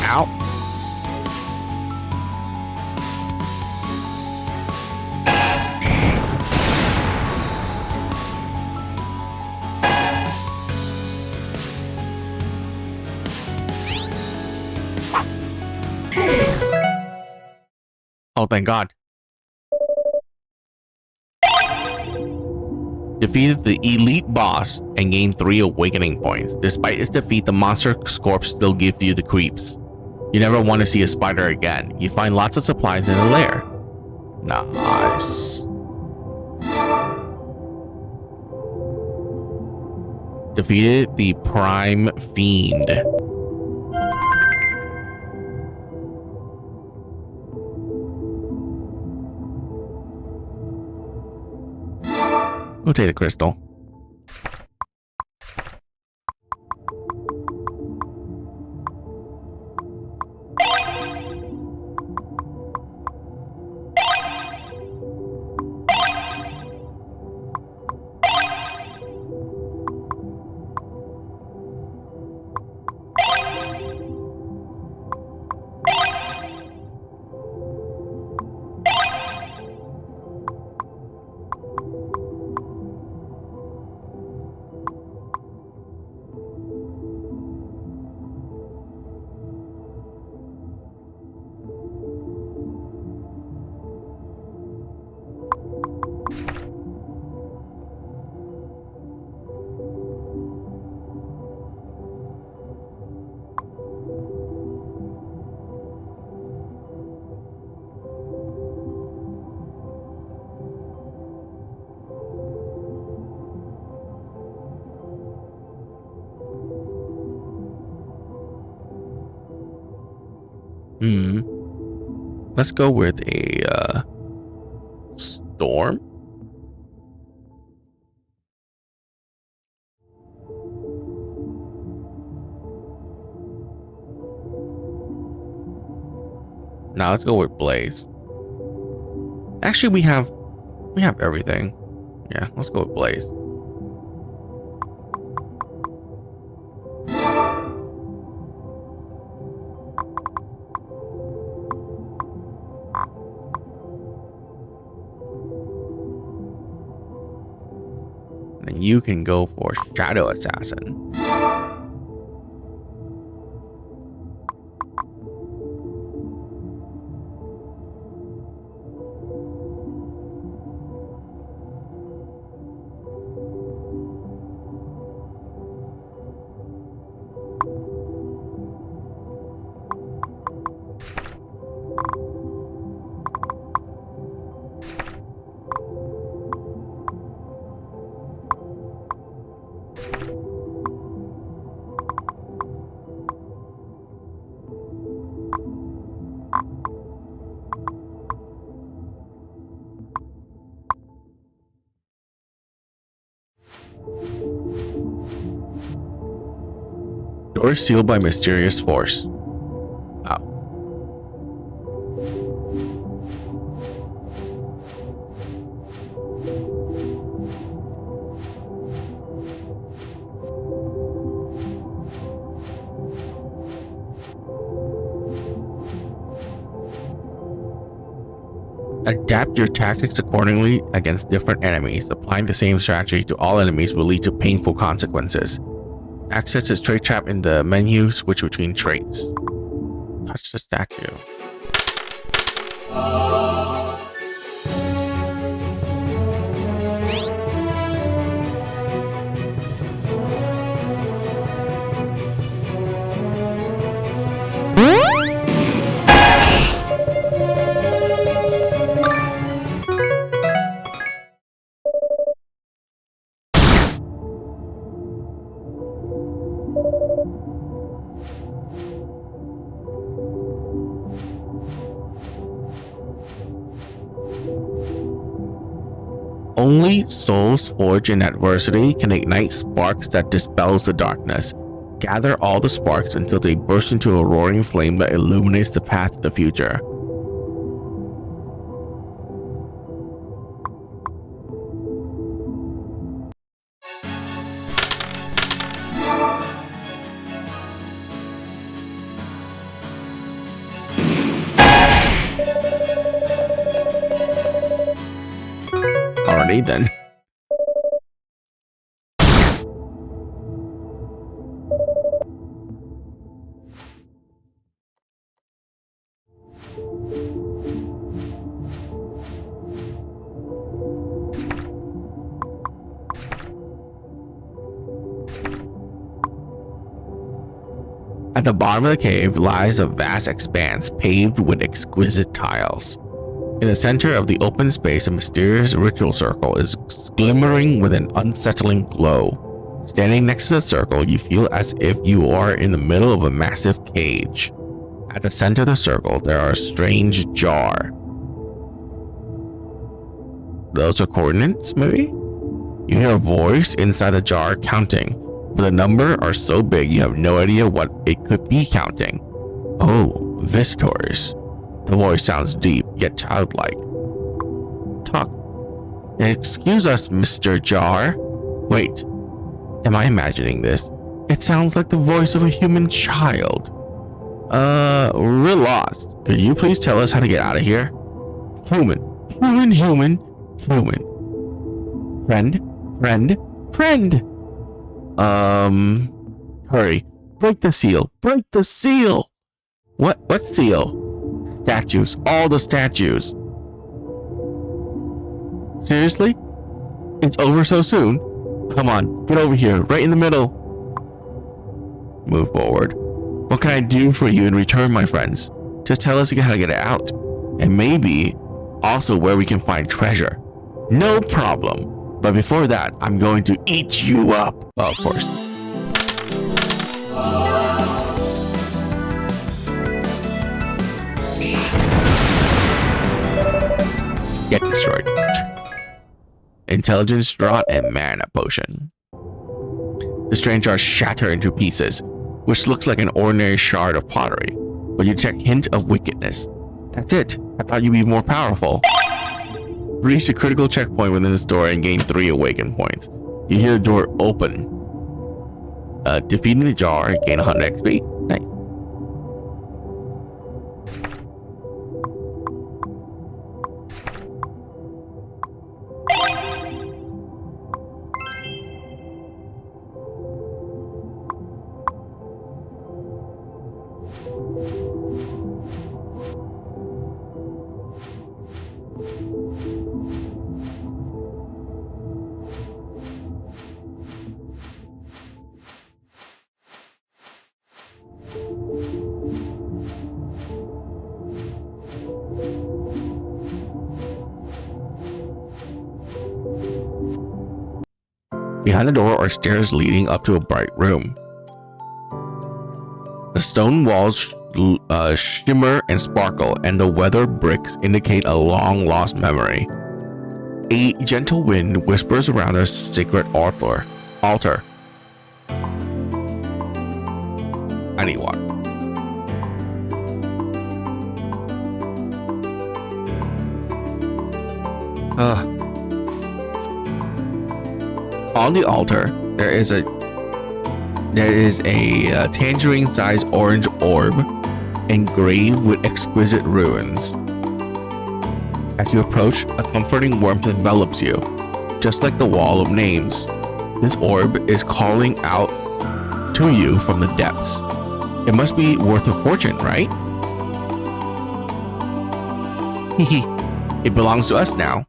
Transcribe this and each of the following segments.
Ow. Oh, thank God. Defeated the elite boss and gained 3 awakening points. Despite its defeat, the monster corpse still gives you the creeps. You never want to see a spider again. You find lots of supplies in the lair. Nice. Defeated the Prime Fiend. We'll take the crystal. Let's go with a storm. Now let's go with blaze. Actually, we have everything. Yeah, let's go with blaze. And you can go for Shadow Assassin. Door sealed by mysterious force. Wow. Adapt your tactics accordingly against different enemies. Applying the same strategy to all enemies will lead to painful consequences. Access is trait trap in the menu. Switch between traits. Touch the statue. Only souls forged in adversity can ignite sparks that dispels the darkness. Gather all the sparks until they burst into a roaring flame that illuminates the path to the future. party then. At the bottom of the cave lies a vast expanse paved with exquisite tiles. In the center of the open space, a mysterious ritual circle is glimmering with an unsettling glow. Standing next to the circle, you feel as if you are in the middle of a massive cage. At the center of the circle, there are a strange jar. Those are coordinates, maybe? You hear a voice inside the jar counting, but the number are so big you have no idea what it could be counting. Oh, visitors. The voice sounds deep, yet childlike. Talk. Excuse us, Mr. Jar. Wait, am I imagining this? It sounds like the voice of a human child. We're lost. Could you please tell us how to get out of here? Human. Friend. Hurry. Break the seal. What seal? Statues. All the statues. Seriously? It's over so soon? Come on, get over here, right in the middle. Move forward. What can I do for you in return, my friends? Just tell us how to get out. And maybe also where we can find treasure. No problem. But before that, I'm going to eat you up. Oh, of course. Get destroyed. Intelligence draught and mana potion. The strange jars shatter into pieces, which looks like an ordinary shard of pottery, but you detect hint of wickedness. That's it. I thought you'd be more powerful. Reach a critical checkpoint within the store and gain 3 awaken points. You hear the door open. Defeating the jar, gain 100 XP. Nice. Behind the door are stairs leading up to a bright room. The stone walls shimmer and sparkle, and the weathered bricks indicate a long-lost memory. A gentle wind whispers around the sacred altar. I need water. On the altar, there is a tangerine-sized orange orb engraved with exquisite runes. As you approach, a comforting warmth envelops you, just like the wall of names. This orb is calling out to you from the depths. It must be worth a fortune, right? It belongs to us now.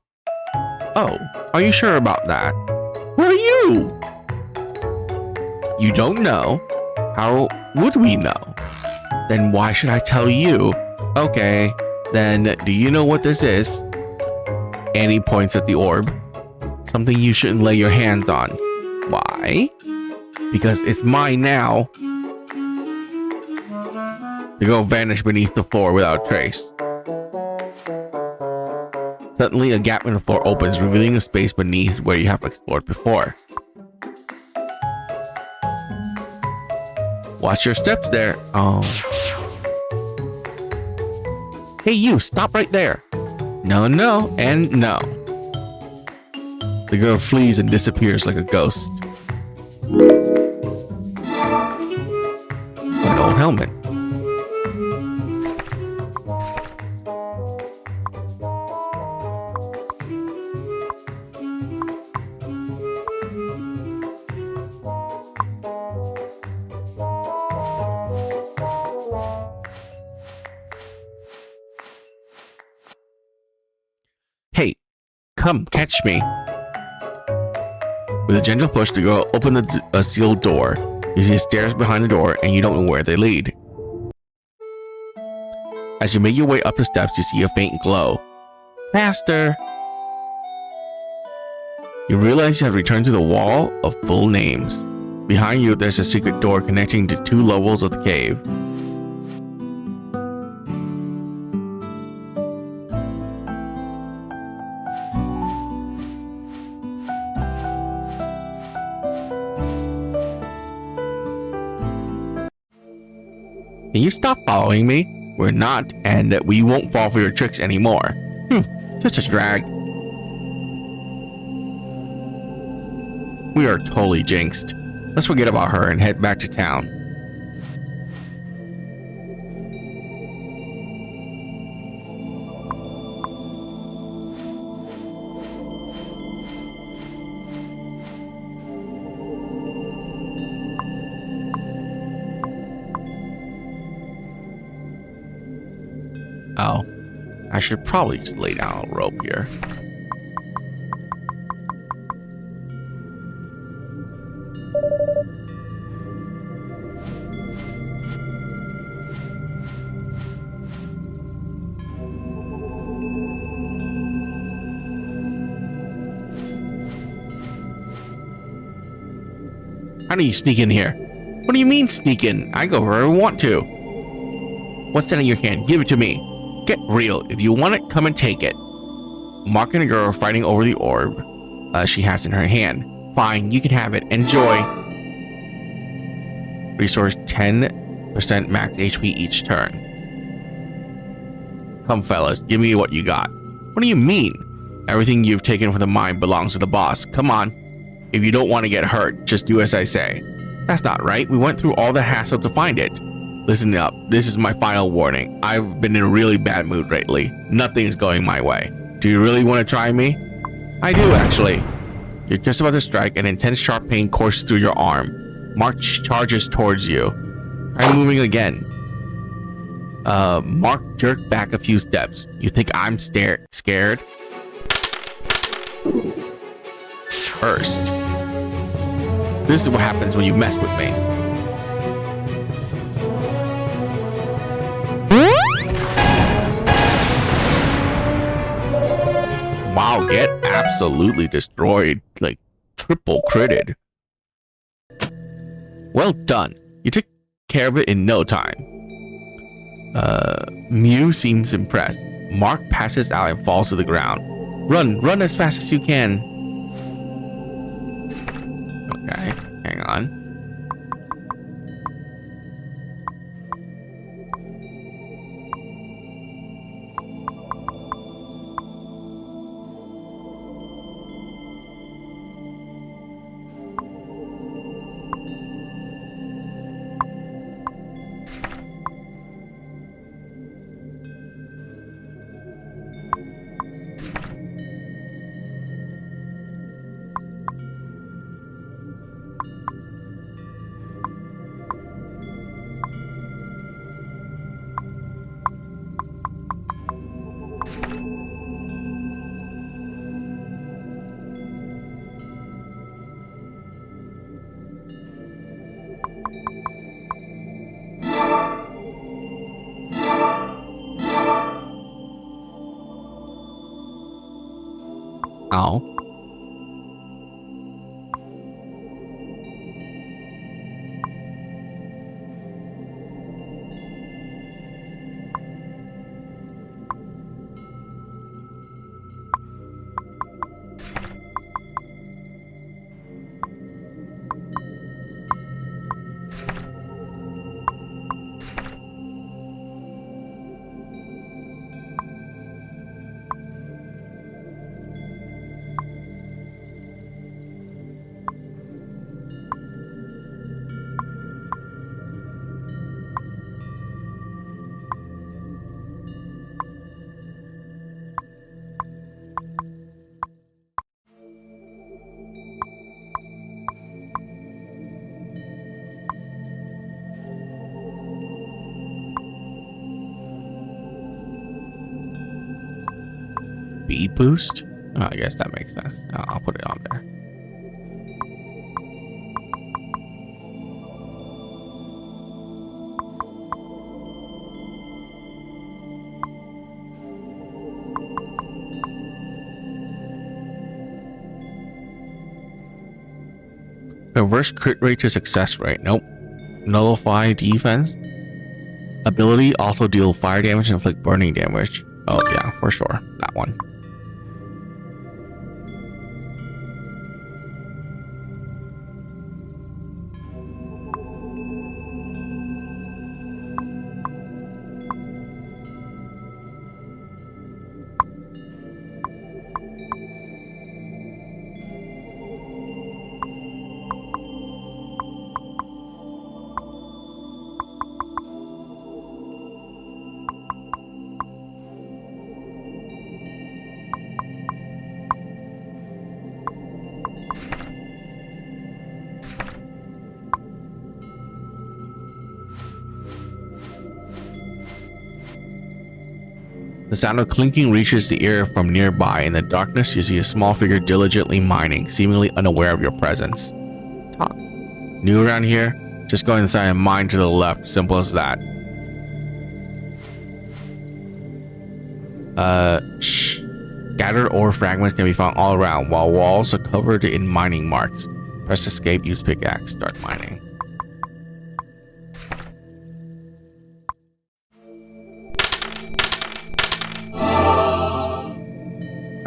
Oh, are you sure about that? Who are you? You don't know? How would we know? Then why should I tell you? Okay, then do you know what this is? Annie points at the orb. Something you shouldn't lay your hands on. Why? Because it's mine now. The girl vanished beneath the floor without trace. Suddenly, a gap in the floor opens, revealing a space beneath where you have explored before. Watch your steps there. Oh. Hey, you, stop right there. No, and no. The girl flees and disappears like a ghost. An old helmet. Come, catch me. With a gentle push, the girl opened a sealed door. You see stairs behind the door, and you don't know where they lead. As you make your way up the steps, you see a faint glow. Faster! You realize you have returned to the wall of full names. Behind you, there's a secret door connecting to 2 levels of the cave. Can you stop following me? We're not, and we won't fall for your tricks anymore. Just a drag. We are totally jinxed. Let's forget about her and head back to town. Oh, I should probably just lay down a rope here. How do you sneak in here? What do you mean sneak in? I go wherever I want to. What's that in your hand? Give it to me. Get real. If you want it, come and take it. Mark and the girl are fighting over the orb she has in her hand. Fine, you can have it. Enjoy. Restores 10% max HP each turn. Come fellas, give me what you got. What do you mean? Everything you've taken from the mine belongs to the boss. Come on. If you don't want to get hurt, just do as I say. That's not right. We went through all the hassle to find it. Listen up. This is my final warning. I've been in a really bad mood lately. Nothing is going my way. Do you really want to try me? I do, actually. You're just about to strike, and intense sharp pain courses through your arm. Mark charges towards you. Try moving again. Mark jerked back a few steps. You think I'm scared? First. This is what happens when you mess with me. Wow, get absolutely destroyed. Like, triple critted. Well done. You took care of it in no time. Mew seems impressed. Mark passes out and falls to the ground. Run as fast as you can. Okay, hang on. Oh. Speed boost? Oh, I guess that makes sense. I'll put it on there. Reverse crit rate to success rate. Nope. Nullify defense. Ability also deal fire damage and inflict burning damage. Oh yeah, for sure. That one. The sound of clinking reaches the ear from nearby. In the darkness, you see a small figure diligently mining, seemingly unaware of your presence. Talk. New around here? Just go inside and mine to the left. Simple as that. Shh. Scattered ore fragments can be found all around, while walls are covered in mining marks. Press escape, use pickaxe, start mining.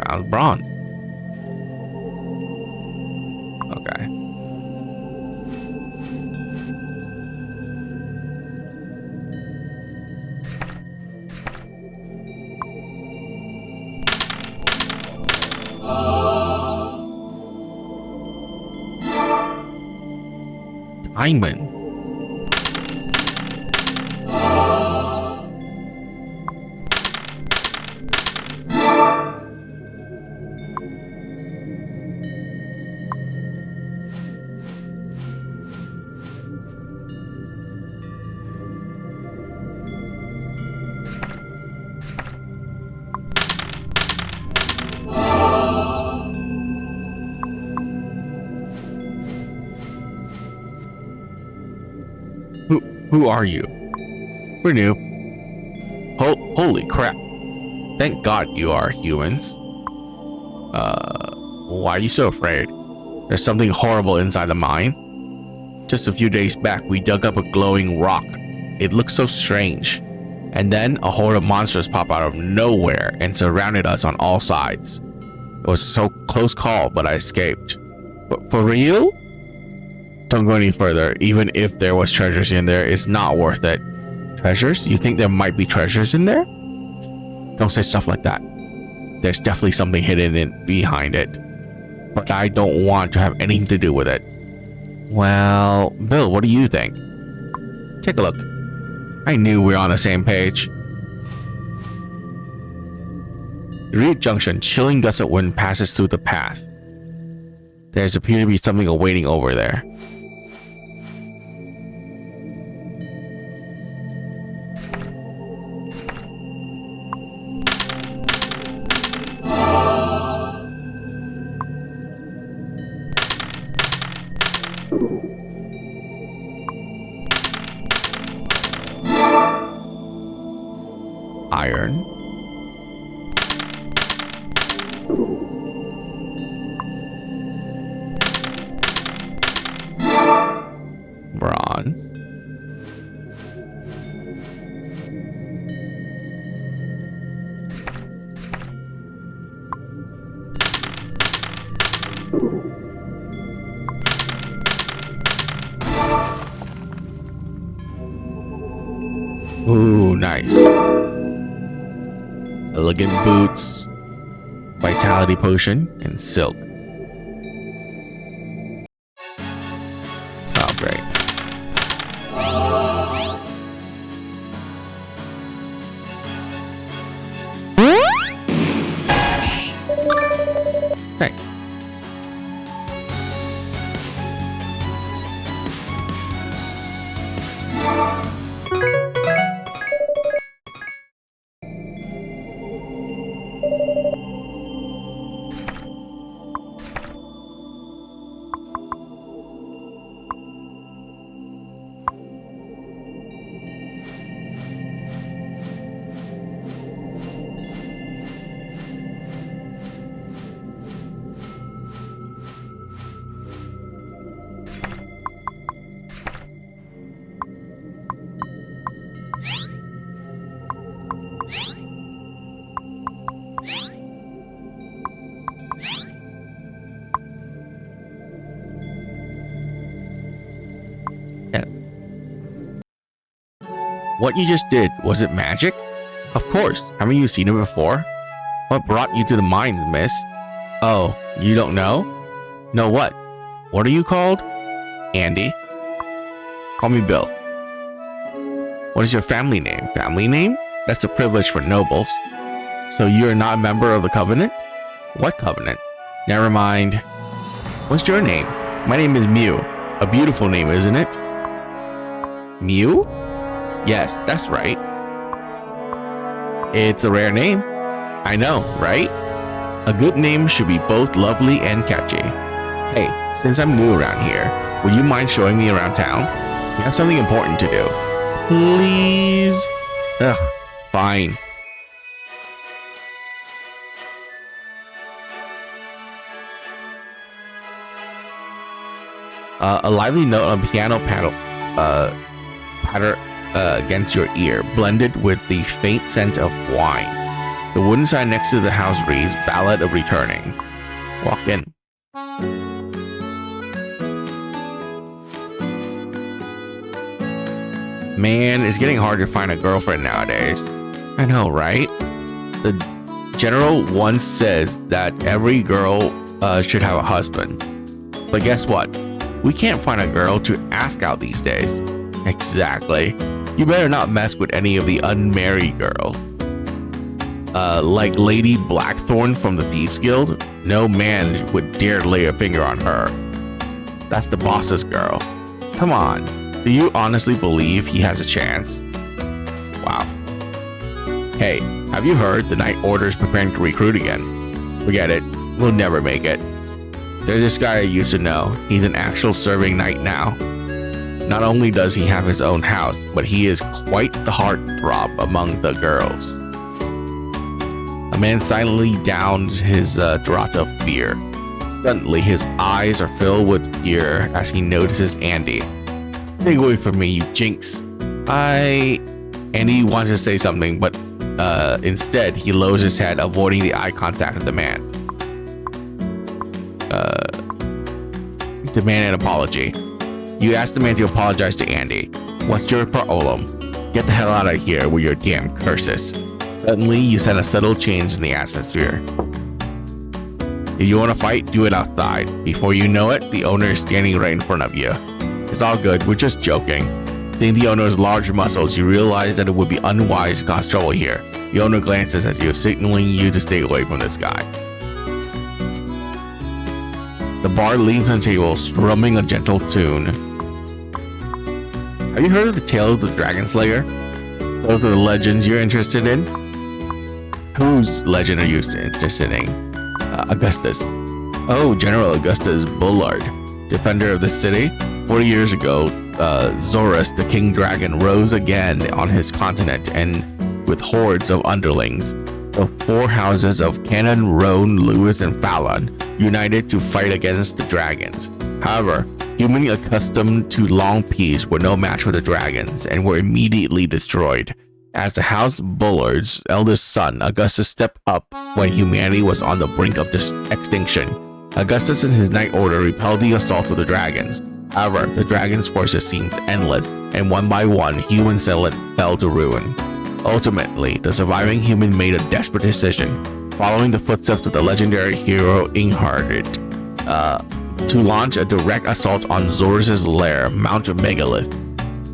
Found bronze. Okay. Diamond. Who are you? We're new. Holy crap. Thank God you are humans. Why are you so afraid? There's something horrible inside the mine. Just a few days back, we dug up a glowing rock. It looked so strange. And then a horde of monsters popped out of nowhere and surrounded us on all sides. It was a so close call, but I escaped. But for real? Don't go any further. Even if there was treasures in there, it's not worth it. Treasures? You think there might be treasures in there? Don't say stuff like that. There's definitely something hidden behind it. But I don't want to have anything to do with it. Well, Bill, what do you think? Take a look. I knew we were on the same page. Reed Junction, chilling gust of wind passes through the path. There's appear to be something awaiting over there. Iron. Bronze. Ooh, nice. Elegant boots, vitality potion, and silk. Oh, great. Hey. What you just did, was it magic? Of course, haven't you seen it before? What brought you to the mines, miss? Oh, you don't know? Know what? What are you called? Andy. Call me Bill. What is your family name? Family name? That's a privilege for nobles. So you're not a member of the Covenant? What Covenant? Never mind. What's your name? My name is Mew. A beautiful name, isn't it? Mew? Yes, that's right. It's a rare name. I know, right? A good name should be both lovely and catchy. Hey, since I'm new around here, would you mind showing me around town? We have something important to do. Please? Ugh, fine. A lively note on piano patter against your ear, blended with the faint scent of wine. The wooden sign next to the house reads, Ballad of Returning. Walk in. Man, it's getting hard to find a girlfriend nowadays. I know, right? The general once says that every girl should have a husband. But guess what? We can't find a girl to ask out these days. Exactly. You better not mess with any of the unmarried girls. Like Lady Blackthorn from the Thieves Guild, no man would dare lay a finger on her. That's the boss's girl. Come on, do you honestly believe he has a chance? Wow. Hey, have you heard the Night Order's preparing to recruit again? Forget it, we'll never make it. There's this guy I used to know. He's an actual serving knight now. Not only does he have his own house, but he is quite the heartthrob among the girls. A man silently downs his draught of beer. Suddenly, his eyes are filled with fear as he notices Andy. Take away from me, you jinx. Andy wants to say something, but instead, he lowers his head, avoiding the eye contact of the man. Demand an apology. You ask the man to apologize to Andy. What's your problem? Get the hell out of here with your damn curses. Suddenly, you sense a subtle change in the atmosphere. If you want to fight, do it outside. Before you know it, the owner is standing right in front of you. It's all good, we're just joking. Seeing the owner's large muscles, you realize that it would be unwise to cause trouble here. The owner glances at you, signaling you to stay away from this guy. The bard leans on the table, strumming a gentle tune. Have you heard of the tale of the Dragon Slayer? Those are the legends you're interested in? Whose legend are you interested in? Augustus. Oh, General Augustus Bullard, defender of the city. 40 years ago, Zorus, the King Dragon, rose again on his continent and with hordes of underlings. The four houses of Cannon, Roan, Lewis, and Fallon united to fight against the dragons. However, humans accustomed to long peace were no match for the dragons and were immediately destroyed. As the House Bullard's eldest son, Augustus stepped up when humanity was on the brink of extinction. Augustus and his Night Order repelled the assault of the dragons. However, the dragons' forces seemed endless, and one by one, humans fell to ruin. Ultimately, the surviving human made a desperate decision, following the footsteps of the legendary hero Ingharded, to launch a direct assault on Zorus' lair, Mount Megalith.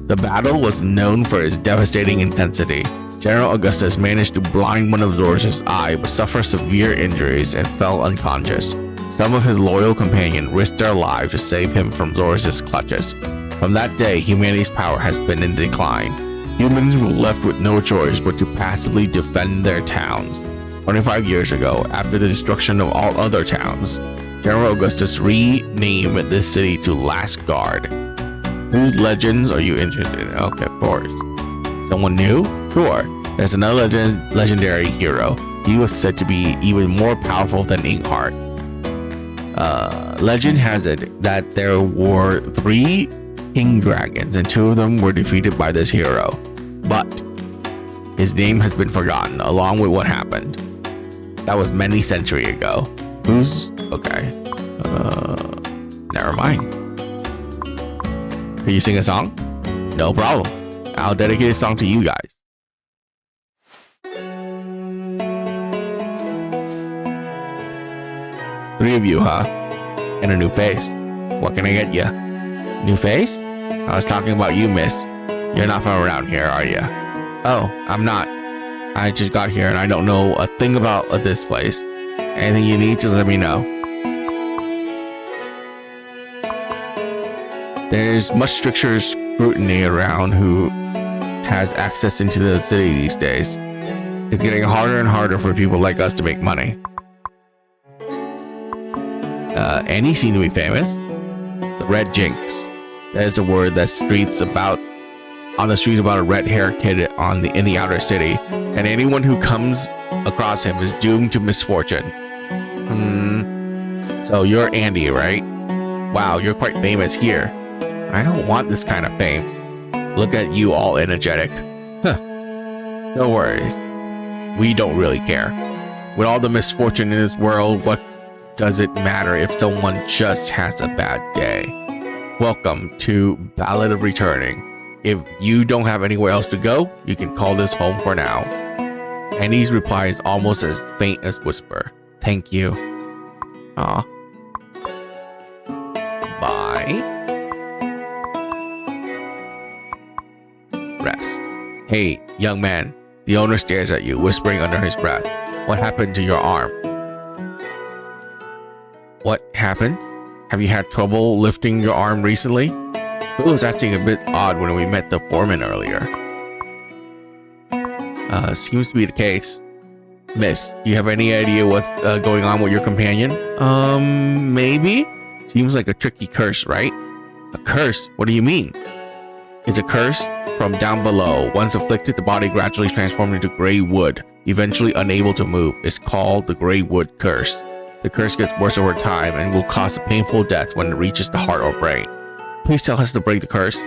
The battle was known for its devastating intensity. General Augustus managed to blind one of Zorus' eyes but suffered severe injuries and fell unconscious. Some of his loyal companions risked their lives to save him from Zorus' clutches. From that day, humanity's power has been in decline. Humans were left with no choice but to passively defend their towns. 25 years ago, after the destruction of all other towns, General Augustus renamed this city to Last Guard. Whose legends are you interested in? Okay, of course. Someone new? Sure. There's another legendary hero. He was said to be even more powerful than Inghart. Legend has it that there were 3 king dragons and 2 of them were defeated by this hero. But his name has been forgotten along with what happened. That was many centuries ago. Who's... okay. Never mind. Can you sing a song? No problem. I'll dedicate a song to you guys. Three of you, huh? And a new face. What can I get you? New face? I was talking about you, miss. You're not from around here, are you? Oh, I'm not. I just got here and I don't know a thing about this place. Anything you need, just let me know. There's much stricter scrutiny around who has access into the city these days. It's getting harder and harder for people like us to make money. And he seemed to be famous. The Red Jinx. That is a word that on the streets about a red-haired kid in the outer city, and anyone who comes across him is doomed to misfortune. So you're Andy, right? Wow, you're quite famous here. I don't want this kind of fame. Look at you, all energetic. Huh. No worries. We don't really care. With all the misfortune in this world, what does it matter if someone just has a bad day? Welcome to Ballad of Returning. If you don't have anywhere else to go, you can call this home for now. Andy's reply is almost as faint as whisper. Thank you. Aw. Bye. Rest. Hey, young man. The owner stares at you, whispering under his breath. What happened to your arm? What happened? Have you had trouble lifting your arm recently? Bill was acting a bit odd when we met the foreman earlier. Seems to be the case. Miss, do you have any idea what's going on with your companion? Maybe? Seems like a tricky curse, right? A curse? What do you mean? It's a curse from down below. Once afflicted, the body gradually transforms into gray wood, eventually unable to move. It's called the gray wood curse. The curse gets worse over time and will cause a painful death when it reaches the heart or brain. Please tell us to break the curse.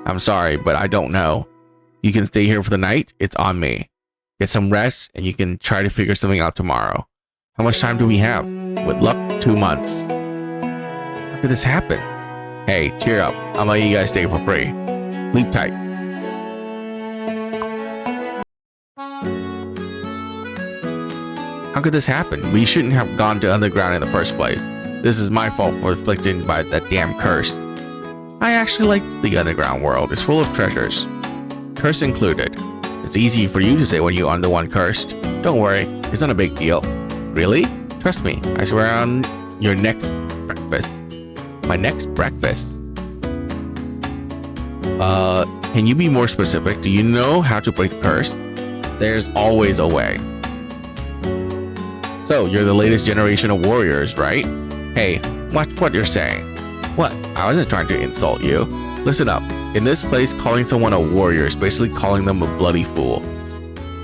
I'm sorry, but I don't know. You can stay here for the night. It's on me. Get some rest and you can try to figure something out tomorrow. How much time do we have? With luck, 2 months. How could this happen? Hey, cheer up. I'll let you guys stay for free. Sleep tight. How could this happen? We shouldn't have gone to underground in the first place. This is my fault for afflicted by that damn curse. I actually like the underground world. It's full of treasures. Curse included. It's easy for you to say when you are the one cursed. Don't worry, it's not a big deal. Really? Trust me, I swear on your next breakfast. My next breakfast? Can you be more specific? Do you know how to break the curse? There's always a way. So, you're the latest generation of warriors, right? Hey, watch what you're saying. What? I wasn't trying to insult you. Listen up. In this place, calling someone a warrior is basically calling them a bloody fool.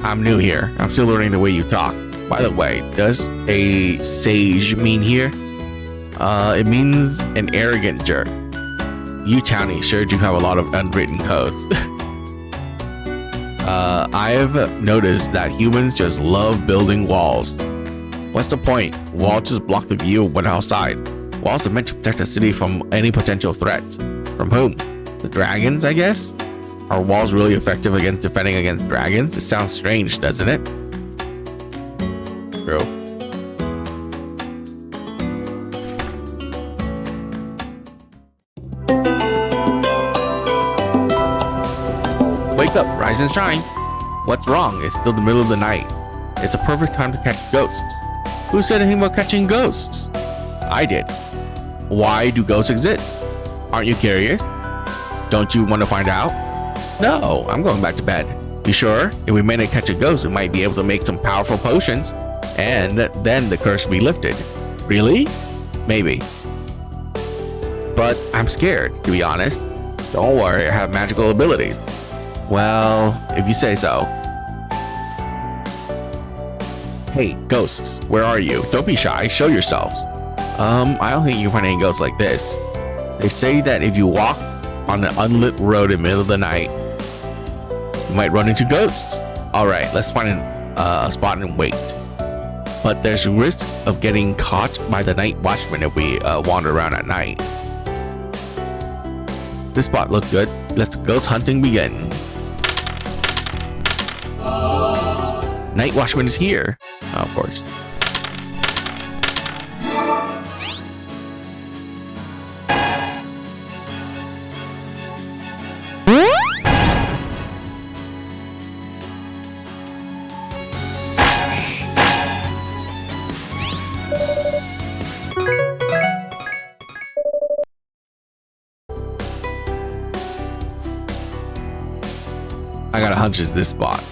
I'm new here. I'm still learning the way you talk. By the way, does a sage mean here? It means an arrogant jerk. You townies sure do have a lot of unwritten codes. I've noticed that humans just love building walls. What's the point? Walls just block the view of what's outside. Walls are meant to protect the city from any potential threats. From whom? The dragons, I guess? Are walls really effective against defending against dragons? It sounds strange, doesn't it? True. Wake up, rise and shine. What's wrong? It's still the middle of the night. It's the perfect time to catch ghosts. Who said anything about catching ghosts? I did. Why do ghosts exist? Aren't you curious? Don't you want to find out? No, I'm going back to bed. You sure? If we manage to catch a ghost, we might be able to make some powerful potions. And then the curse will be lifted. Really? Maybe. But I'm scared, to be honest. Don't worry, I have magical abilities. Well, if you say so. Hey, ghosts, where are you? Don't be shy, show yourselves. I don't think you can find any ghosts like this. They say that if you walk on an unlit road in the middle of the night, you might run into ghosts. Alright, let's find a spot and wait. But there's a risk of getting caught by the night watchman if we wander around at night. This spot looked good. Let's ghost hunting begin. Night Watchman is here. Oh, of course. I got a hunch it's this spot.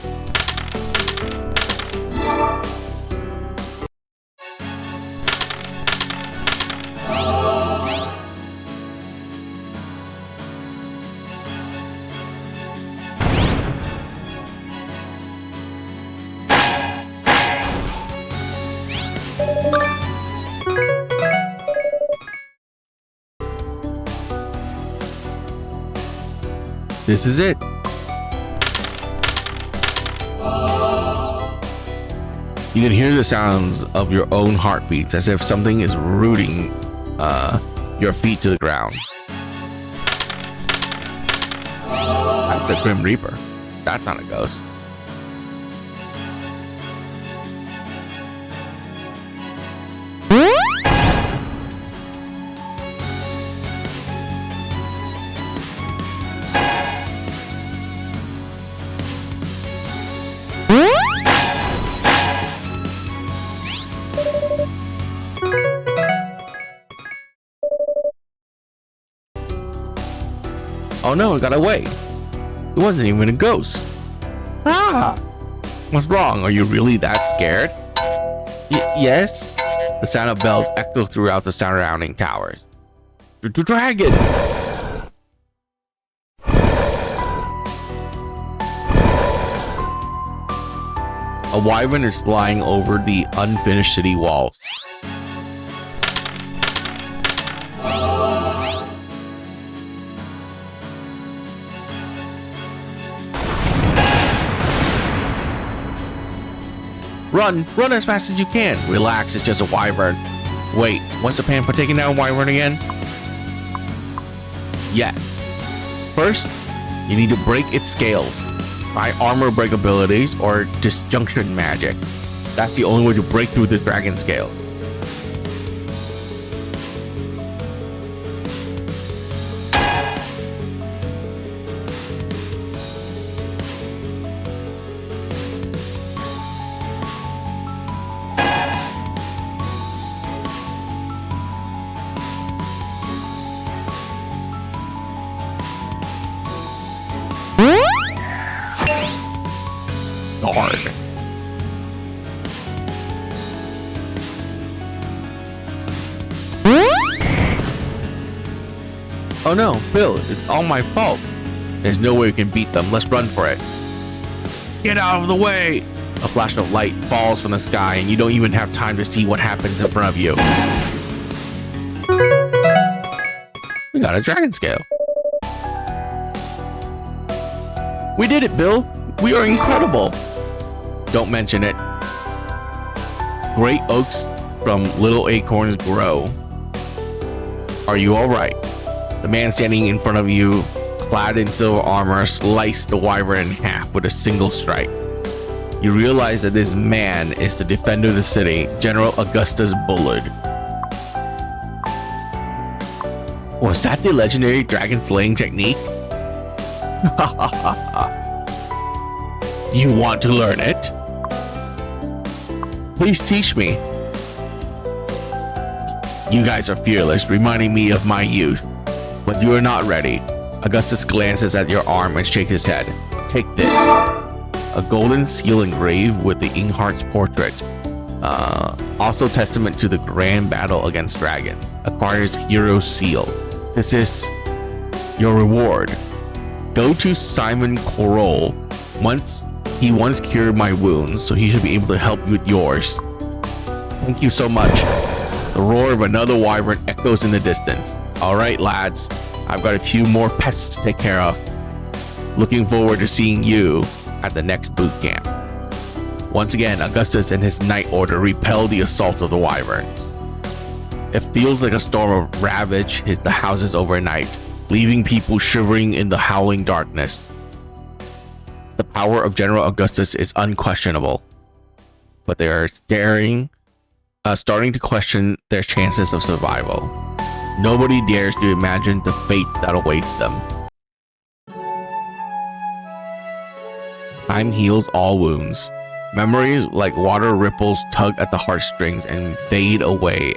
This is it. You can hear the sounds of your own heartbeats as if something is rooting your feet to the ground. That's the Grim Reaper. That's not a ghost. Oh no, it got away. It wasn't even a ghost. Ah! What's wrong? Are you really that scared? Yes? The sound of bells echo throughout the surrounding towers. The dragon! A wyvern is flying over the unfinished city walls. Run! Run as fast as you can! Relax, it's just a wyvern. Wait, what's the plan for taking down a wyvern again? Yeah. First, you need to break its scales. Try armor break abilities or disjunction magic. That's the only way to break through this dragon scale. Hard. Oh no, Bill, it's all my fault. There's no way we can beat them. Let's run for it. Get out of the way! A flash of light falls from the sky and you don't even have time to see what happens in front of you. We got a dragon scale. We did it, Bill. We are incredible. Don't mention it. Great oaks from little acorns grow. Are you all right? The man standing in front of you, clad in silver armor, sliced the wyvern in half with a single strike. You realize that this man is the defender of the city, General Augustus Bullard. Was that the legendary dragon slaying technique? You want to learn it? Please teach me. You guys are fearless, reminding me of my youth. But you are not ready. Augustus glances at your arm and shakes his head. Take this. A golden seal engraved with the Inghart's portrait. Also testament to the grand battle against dragons. Acquires hero seal. This is your reward. Go to Simon Corol. He once cured my wounds, so he should be able to help you with yours. Thank you so much. The roar of another wyvern echoes in the distance. Alright lads, I've got a few more pests to take care of. Looking forward to seeing you at the next boot camp. Once again, Augustus and his Night Order repel the assault of the wyverns. It feels like a storm of ravage hits the houses overnight, leaving people shivering in the howling darkness. The power of General Augustus is unquestionable, but they are starting to question their chances of survival. Nobody dares to imagine the fate that awaits them. Time heals all wounds. Memories like water ripples tug at the heartstrings and fade away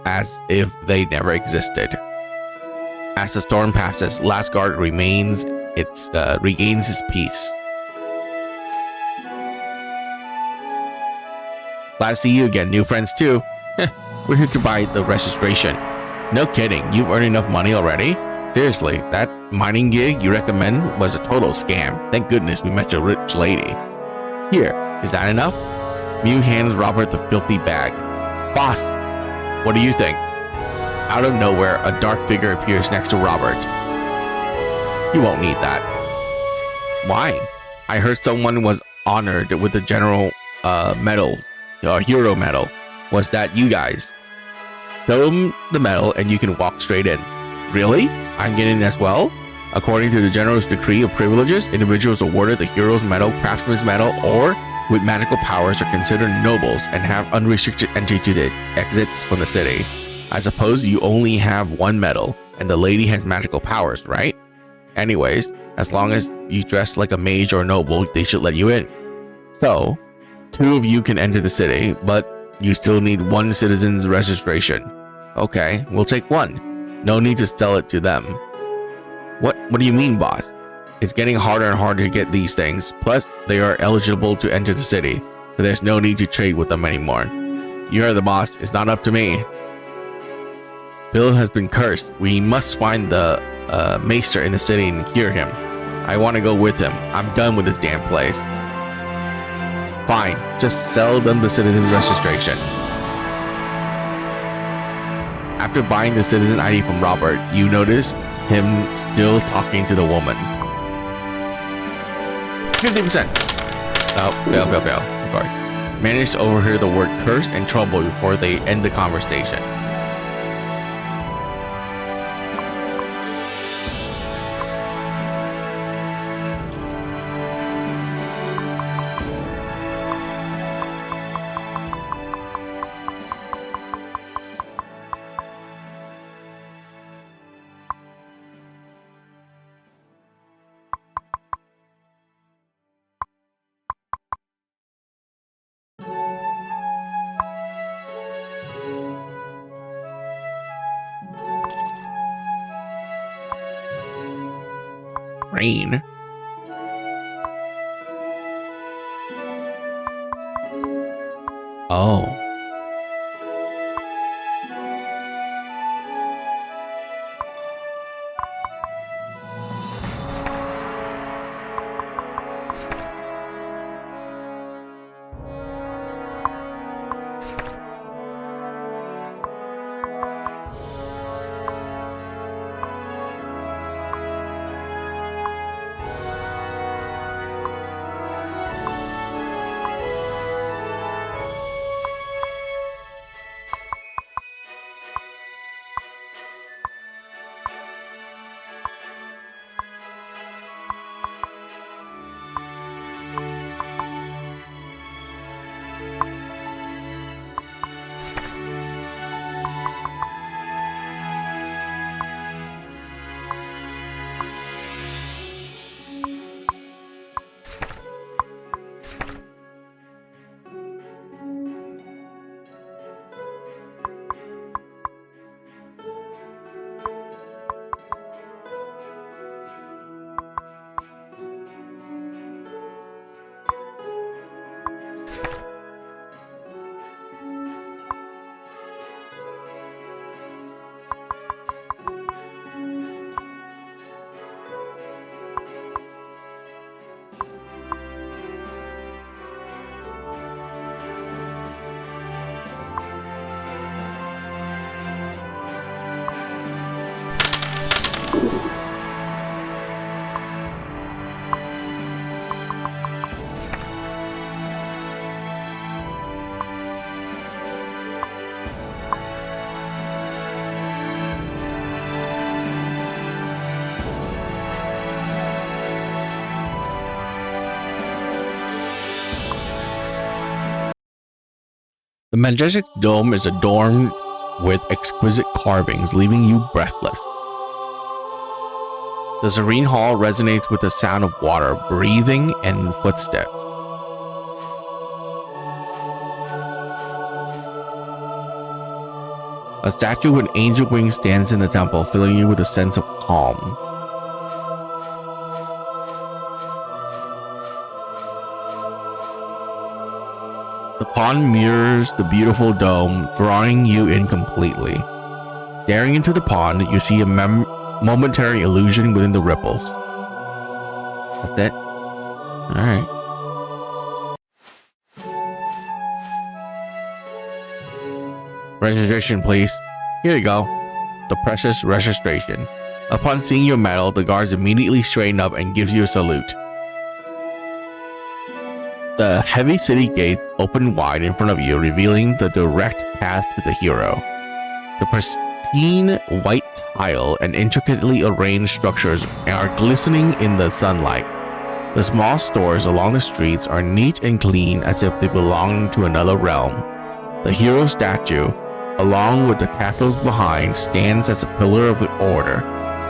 as if they never existed. As the storm passes, Lasgard regains its peace. Glad to see you again, new friends too. We're here to buy the registration. No kidding, you've earned enough money already? Seriously, that mining gig you recommend was a total scam. Thank goodness we met your rich lady. Here, is that enough? Mew hands Robert the filthy bag. Boss, what do you think? Out of nowhere, a dark figure appears next to Robert. You won't need that. Why? I heard someone was honored with the general medal, hero medal. Was that you guys? Show him the medal and you can walk straight in. Really? I'm getting in as well? According to the General's decree of privileges, individuals awarded the Hero's Medal, Craftsman's Medal, or with magical powers are considered nobles and have unrestricted entry to the exits from the city. I suppose you only have one medal, and the lady has magical powers, right? Anyways, as long as you dress like a mage or noble, they should let you in. So, 2 of you can enter the city, but you still need 1 citizen's registration. Okay, we'll take 1. No need to sell it to them. What do you mean, boss? It's getting harder and harder to get these things. Plus, they are eligible to enter the city, so there's no need to trade with them anymore. You're the boss. It's not up to me. Bill has been cursed. We must find the maester in the city and cure him. I want to go with him. I'm done with this damn place. Fine, just sell them the citizen's registration. After buying the citizen ID from Robert, you notice him still talking to the woman. 50%. Oh, fail. Sorry. Managed to overhear the word curse and trouble before they end the conversation. Rain. Oh. The majestic dome is adorned with exquisite carvings, leaving you breathless. The serene hall resonates with the sound of water, breathing, and footsteps. A statue with angel wings stands in the temple, filling you with a sense of calm. The pond mirrors the beautiful dome, drawing you in completely. Staring into the pond, you see a momentary illusion within the ripples. That's it? Alright. Registration, please. Here you go. The precious registration. Upon seeing your medal, the guards immediately straighten up and gives you a salute. The heavy city gates open wide in front of you, revealing the direct path to the hero. The pristine white tile and intricately arranged structures are glistening in the sunlight. The small stores along the streets are neat and clean, as if they belong to another realm. The hero statue, along with the castles behind, stands as a pillar of order,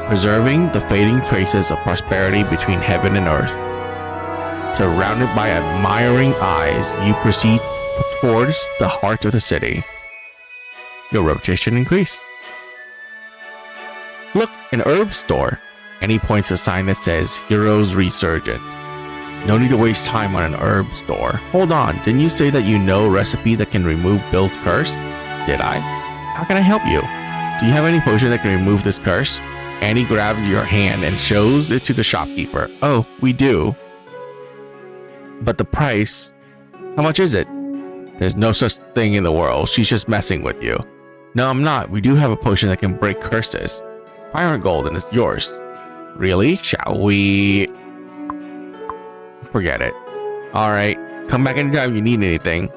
preserving the fading traces of prosperity between heaven and earth. Surrounded by admiring eyes, you proceed towards the heart of the city. Your reputation increased. Look, an herb store. And he points a sign that says Heroes Resurgent. No need to waste time on an herb store. Hold on, didn't you say that you know a recipe that can remove Bill's curse? Did I? How can I help you? Do you have any potion that can remove this curse? Annie grabs your hand and shows it to the shopkeeper. Oh, we do. But the price? How much is it? There's no such thing in the world. She's just messing with you. No, I'm not. We do have a potion that can break curses. 500 gold and it's yours. Really? Shall we? Forget it. Alright. Come back anytime you need anything.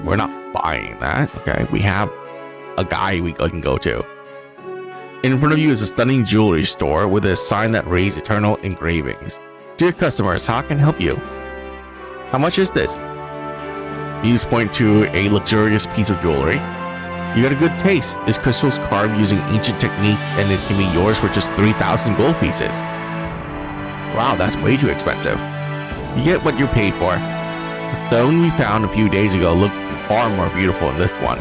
We're not buying that. Okay. We have a guy we can go to. In front of you is a stunning jewelry store with a sign that reads Eternal Engravings. Dear customers, how can I help you? How much is this? You point to a luxurious piece of jewelry. You got a good taste. This crystal is carved using ancient techniques and it can be yours for just 3,000 gold pieces. Wow, that's way too expensive. You get what you paid for. The stone we found a few days ago looked far more beautiful than this one.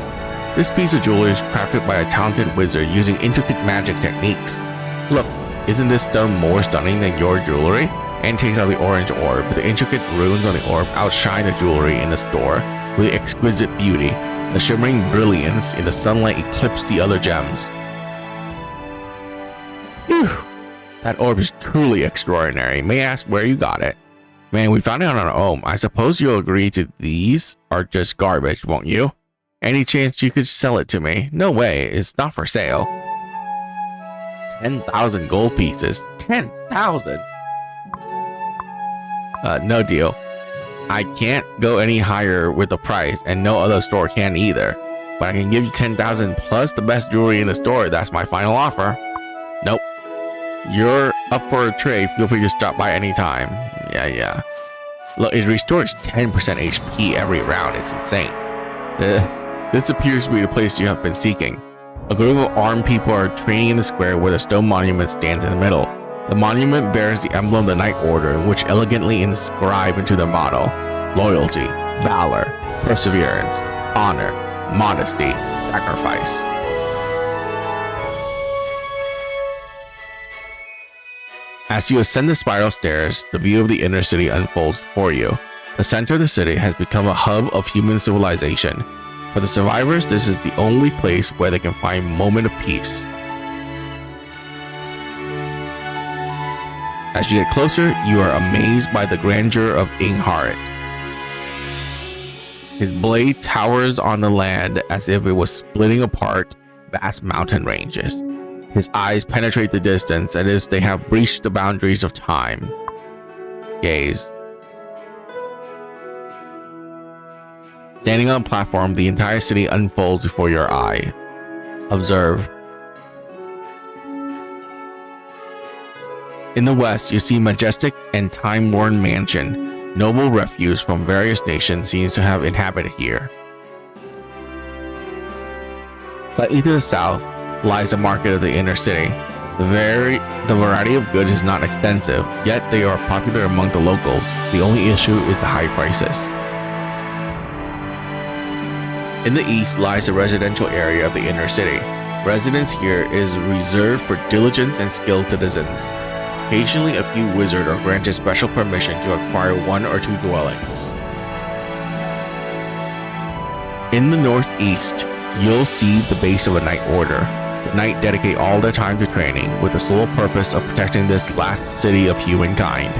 This piece of jewelry is crafted by a talented wizard using intricate magic techniques. Look, isn't this stone more stunning than your jewelry? And takes out the orange orb. The intricate runes on the orb outshine the jewelry in the store with exquisite beauty. The shimmering brilliance in the sunlight eclipses the other gems. Phew. That orb is truly extraordinary. May I ask where you got it? Man, we found it on our own. I suppose you'll agree to these are just garbage, won't you? Any chance you could sell it to me? No way, it's not for sale. 10,000 gold pieces. 10,000? No deal. I can't go any higher with the price, and no other store can either. But I can give you 10,000 plus the best jewelry in the store. That's my final offer. Nope. You're up for a trade. Feel free to stop by anytime. Yeah. Look, it restores 10% HP every round. It's insane. This appears to be the place you have been seeking. A group of armed people are training in the square where the stone monument stands in the middle. The monument bears the emblem of the Knight Order, which elegantly inscribed into their motto: loyalty, valor, perseverance, honor, modesty, sacrifice. As you ascend the spiral stairs, the view of the inner city unfolds before you. The center of the city has become a hub of human civilization. For the survivors, this is the only place where they can find a moment of peace. As you get closer, you are amazed by the grandeur of Ingharit. His blade towers on the land as if it was splitting apart vast mountain ranges. His eyes penetrate the distance as if they have breached the boundaries of time. Gaze. Standing on a platform, the entire city unfolds before your eye. Observe. In the west, you see majestic and time-worn mansion. Noble refuse from various nations seems to have inhabited here. Slightly to the south lies the market of the inner city. The variety of goods is not extensive, yet they are popular among the locals. The only issue is the high prices. In the east lies the residential area of the inner city. Residence here is reserved for diligent and skilled citizens. Occasionally, a few wizards are granted special permission to acquire 1 or 2 dwellings. In the northeast, you'll see the base of a Knight Order. The Knight dedicate all their time to training, with the sole purpose of protecting this last city of humankind.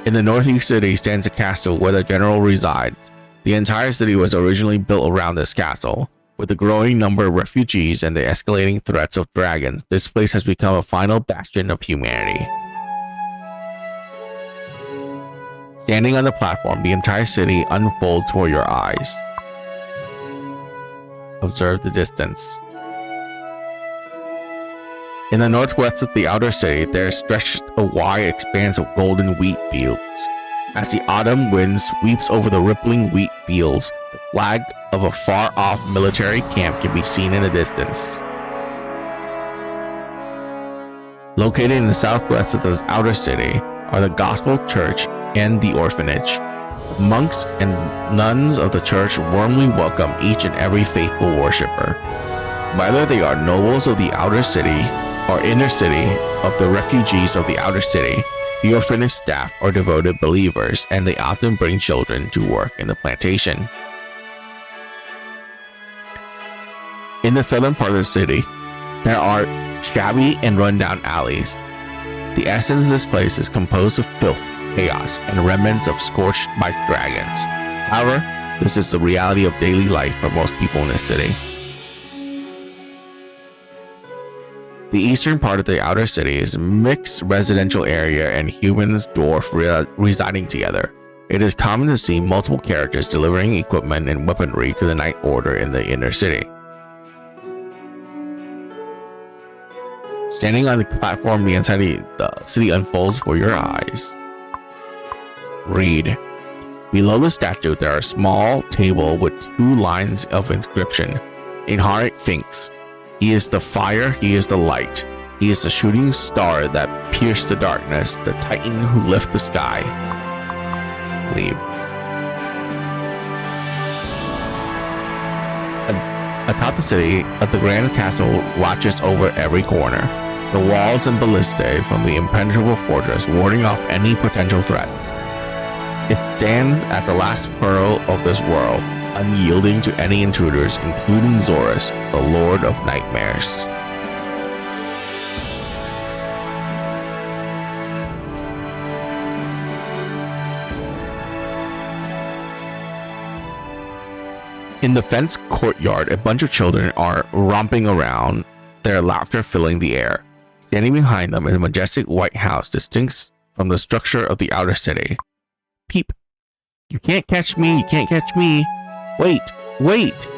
In the northeast city stands a castle where the general resides. The entire city was originally built around this castle. With the growing number of refugees and the escalating threats of dragons, this place has become a final bastion of humanity. Standing on the platform, the entire city unfolds before your eyes. Observe the distance. In the northwest of the outer city, there stretched a wide expanse of golden wheat fields. As the autumn wind sweeps over the rippling wheat fields, the flag of a far-off military camp can be seen in the distance. Located in the southwest of the outer city are the Gospel Church and the orphanage. Monks and nuns of the church warmly welcome each and every faithful worshipper. Whether they are nobles of the outer city or inner city of the refugees of the outer city, the orphanage staff are devoted believers, and they often bring children to work in the plantation. In the southern part of the city, there are shabby and rundown alleys. The essence of this place is composed of filth, chaos, and remnants of scorched by dragons. However, this is the reality of daily life for most people in this city. The eastern part of the outer city is a mixed residential area and humans dwarf residing together. It is common to see multiple characters delivering equipment and weaponry to the Knight Order in the inner city. Standing on the platform, the inside of the city unfolds before your eyes. Read. Below the statue, there are a small table with 2 lines of inscription. In heart thinks, "He is the fire, he is the light. He is the shooting star that pierced the darkness, the titan who lifts the sky." Leave. Atop the city, the Grand Castle watches over every corner. The walls and ballistae from the impenetrable fortress warding off any potential threats. It stands at the last pearl of this world, unyielding to any intruders, including Zorus, the Lord of Nightmares. In the fenced courtyard, a bunch of children are romping around, their laughter filling the air. Standing behind them is a majestic white house distinct from the structure of the outer city. Peep! You can't catch me, you can't catch me! Wait! Wait!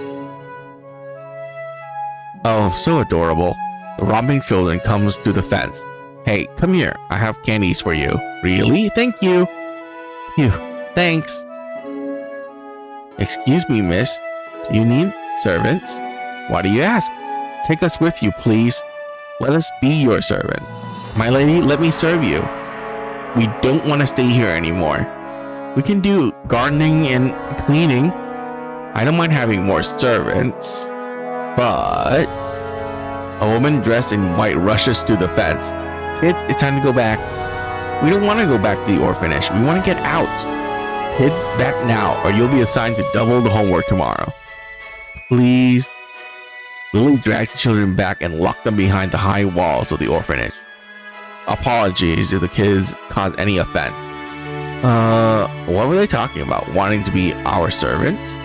Oh, so adorable. The romping children comes to the fence. Hey, come here, I have candies for you. Really? Thank you! Phew, thanks! Excuse me, miss. Do you need servants? Why do you ask? Take us with you, please. Let us be your servants. My lady, let me serve you. We don't want to stay here anymore. We can do gardening and cleaning. I don't mind having more servants. But... A woman dressed in white rushes to the fence. Kids, it's time to go back. We don't want to go back to the orphanage. We want to get out. Kids, back now, or you'll be assigned to double the homework tomorrow. Please. Lily drags the children back and locks them behind the high walls of the orphanage. Apologies if the kids cause any offense. What were they talking about? Wanting to be our servants?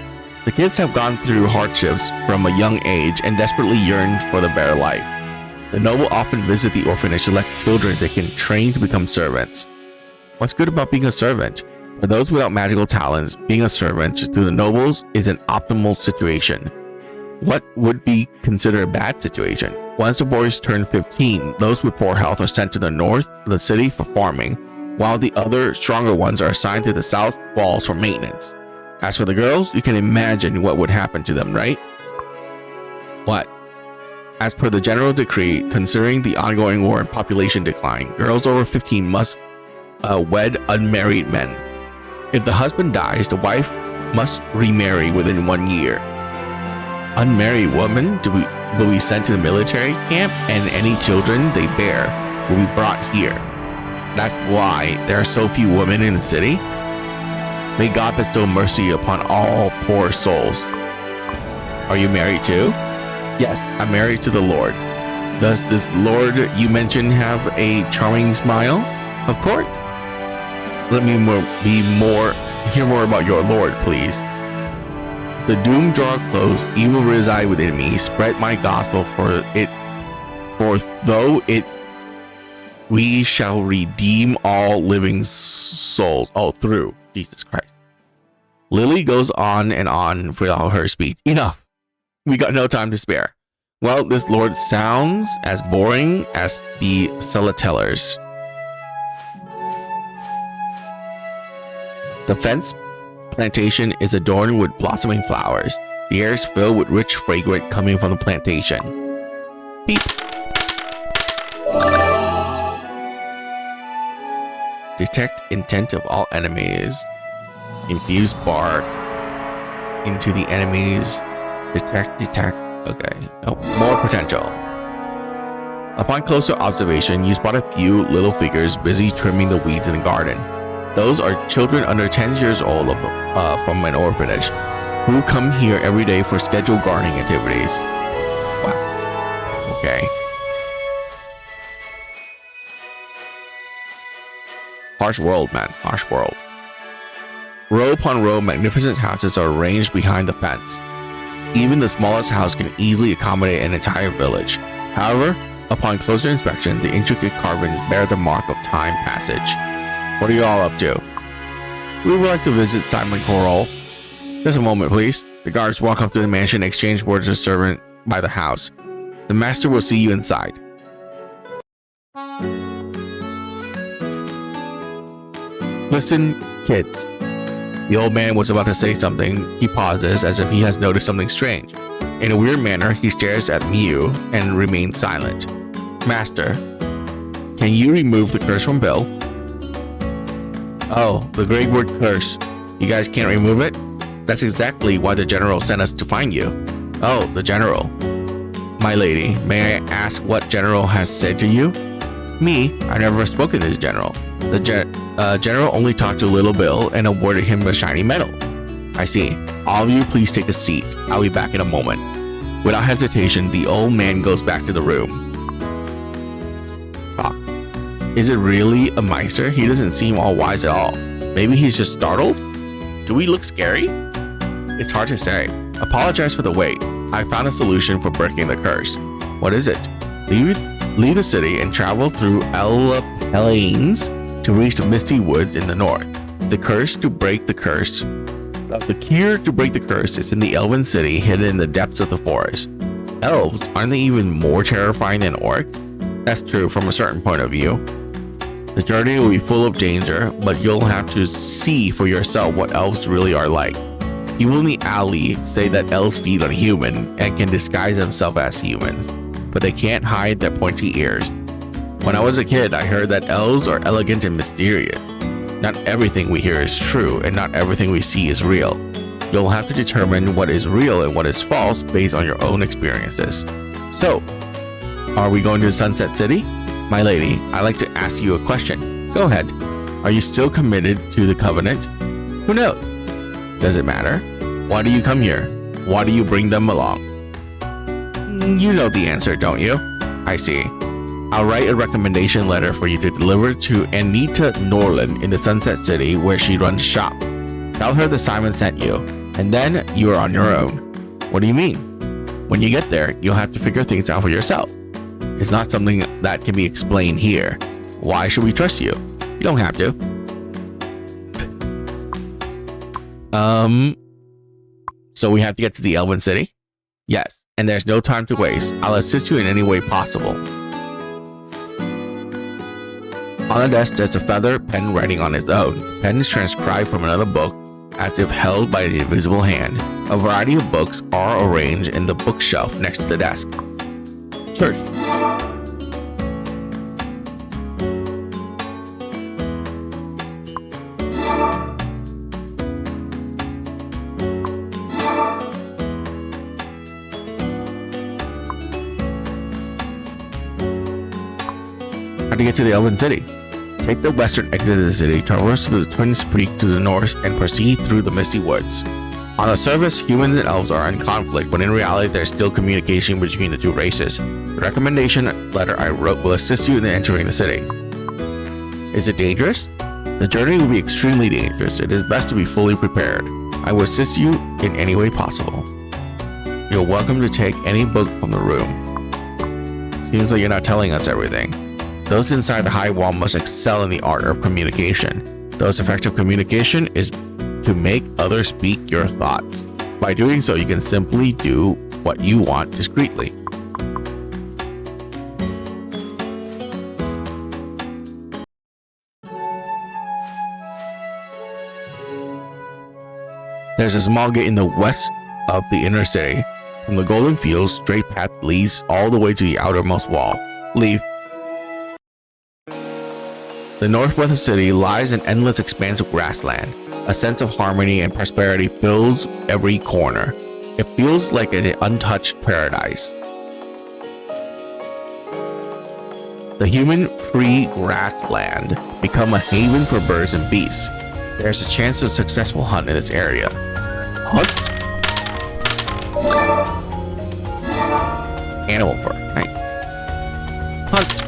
The kids have gone through hardships from a young age and desperately yearn for the better life. The noble often visit the orphanage to select children they can train to become servants. What's good about being a servant? For those without magical talents, being a servant to the nobles is an optimal situation. What would be considered a bad situation? Once the boys turn 15, those with poor health are sent to the north of the city for farming, while the other stronger ones are assigned to the south walls for maintenance. As for the girls, you can imagine what would happen to them, right? What? As per the general decree, considering the ongoing war and population decline, girls over 15 must wed unmarried men. If the husband dies, the wife must remarry within 1 year. Unmarried women will be sent to the military camp, and any children they bear will be brought here. That's why there are so few women in the city. May God bestow mercy upon all poor souls. Are you married too? Yes, I'm married to the Lord. Does this Lord you mentioned have a charming smile? Of course. Let me hear more about your Lord, please. The doom draw close, evil reside within me. Spread my gospel for though it we shall redeem all living souls. Oh, through Jesus Christ. Lily goes on and on without her speech. Enough. We got no time to spare. Well, this Lord sounds as boring as the Celatellers. The fence plantation is adorned with blossoming flowers. The air is filled with rich fragrance coming from the plantation. Beep. Detect intent of all enemies. Infuse bar into the enemies. Detect. Okay. Oh, more potential. Upon closer observation, you spot a few little figures busy trimming the weeds in the garden. Those are children under 10 years old from an orphanage who come here every day for scheduled gardening activities. Wow. Okay. Harsh world, man. Harsh world. Row upon row, magnificent houses are arranged behind the fence. Even the smallest house can easily accommodate an entire village. However, upon closer inspection, the intricate carvings bear the mark of time passage. What are you all up to? We would like to visit Simon Coral. Just a moment, please. The guards walk up to the mansion and exchange words with a servant by the house. The master will see you inside. Listen, kids. The old man was about to say something. He pauses as if he has noticed something strange. In a weird manner, he stares at Mew and remains silent. Master, can you remove the curse from Bill? Oh, the great word curse. You guys can't remove it? That's exactly why the general sent us to find you. Oh, the general. My lady, may I ask what general has said to you? Me? I've never spoken to the general. The general only talked to little Bill and awarded him a shiny medal. I see. All of you please take a seat. I'll be back in a moment. Without hesitation, the old man goes back to the room. Talk. Is it really a Meister? He doesn't seem all wise at all. Maybe he's just startled? Do we look scary? It's hard to say. Apologize for the wait. I found a solution for breaking the curse. What is it? Leave the city and travel through Plains to reach the misty woods in the north. The cure to break the curse is in the elven city hidden in the depths of the forest. Elves, aren't they even more terrifying than orcs? That's true from a certain point of view. The journey will be full of danger, but you'll have to see for yourself what elves really are like. People in the alley say that elves feed on human and can disguise themselves as humans, but they can't hide their pointy ears. When I was a kid, I heard that elves are elegant and mysterious. Not everything we hear is true, and not everything we see is real. You'll have to determine what is real and what is false based on your own experiences. So, are we going to Sunset City? My lady, I'd like to ask you a question. Go ahead. Are you still committed to the Covenant? Who knows? Does it matter? Why do you come here? Why do you bring them along? You know the answer, don't you? I see. I'll write a recommendation letter for you to deliver to Anita Norland in the Sunset City where she runs shop. Tell her that Simon sent you, and then you are on your own. What do you mean? When you get there, you'll have to figure things out for yourself. It's not something that can be explained here. Why should we trust you? You don't have to. So we have to get to the Elven City? Yes, and there's no time to waste. I'll assist you in any way possible. On the desk, there's a feather pen writing on its own. The pen is transcribed from another book as if held by an invisible hand. A variety of books are arranged in the bookshelf next to the desk. Church. How to get to the Elven City? Take the western exit of the city, traverse to the Twin Creek to the north, and proceed through the misty woods. On the surface, humans and elves are in conflict, but in reality, there's still communication between the two races. The recommendation letter I wrote will assist you in entering the city. Is it dangerous? The journey will be extremely dangerous. It is best to be fully prepared. I will assist you in any way possible. You're welcome to take any book from the room. Seems like you're not telling us everything. Those inside the high wall must excel in the art of communication. Those effective communication is to make others speak your thoughts. By doing so, you can simply do what you want discreetly. There's a small gate in the west of the inner city. From the golden fields, straight path leads all the way to the outermost wall. Leave. The northwest of the city lies an endless expanse of grassland. A sense of harmony and prosperity fills every corner. It feels like an untouched paradise. The human-free grassland become a haven for birds and beasts. There's a chance of a successful hunt in this area. Hunt? Animal fur. Nice. Hunt.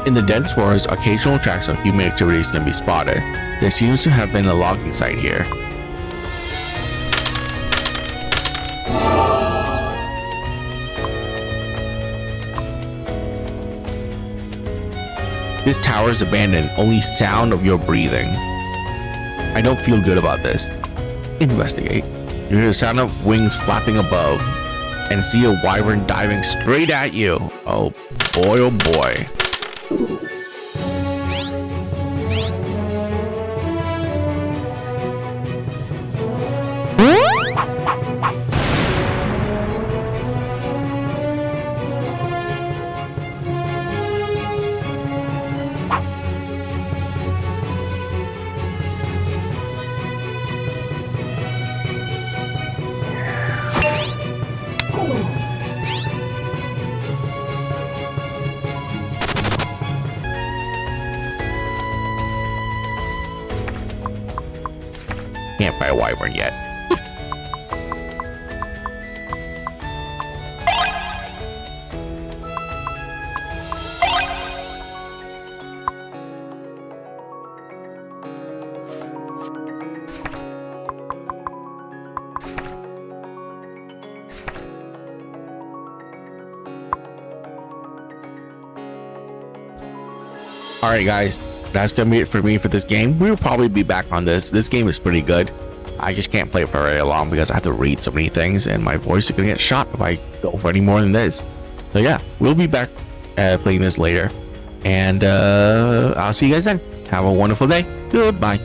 In the dense forest, occasional tracks of human activities can be spotted. There seems to have been a logging site here. This tower is abandoned, only sound of your breathing. I don't feel good about this. Investigate. You hear the sound of wings flapping above and see a wyvern diving straight at you. Oh boy, oh boy. Can't fight a wyvern yet. Alright guys, that's gonna be it for me for this game. We'll probably be back on this. This game is pretty good. I just can't play it for very long because I have to read so many things and my voice is gonna get shot if I go for any more than this. So yeah, we'll be back playing this later. And I'll see you guys then. Have a wonderful day. Goodbye.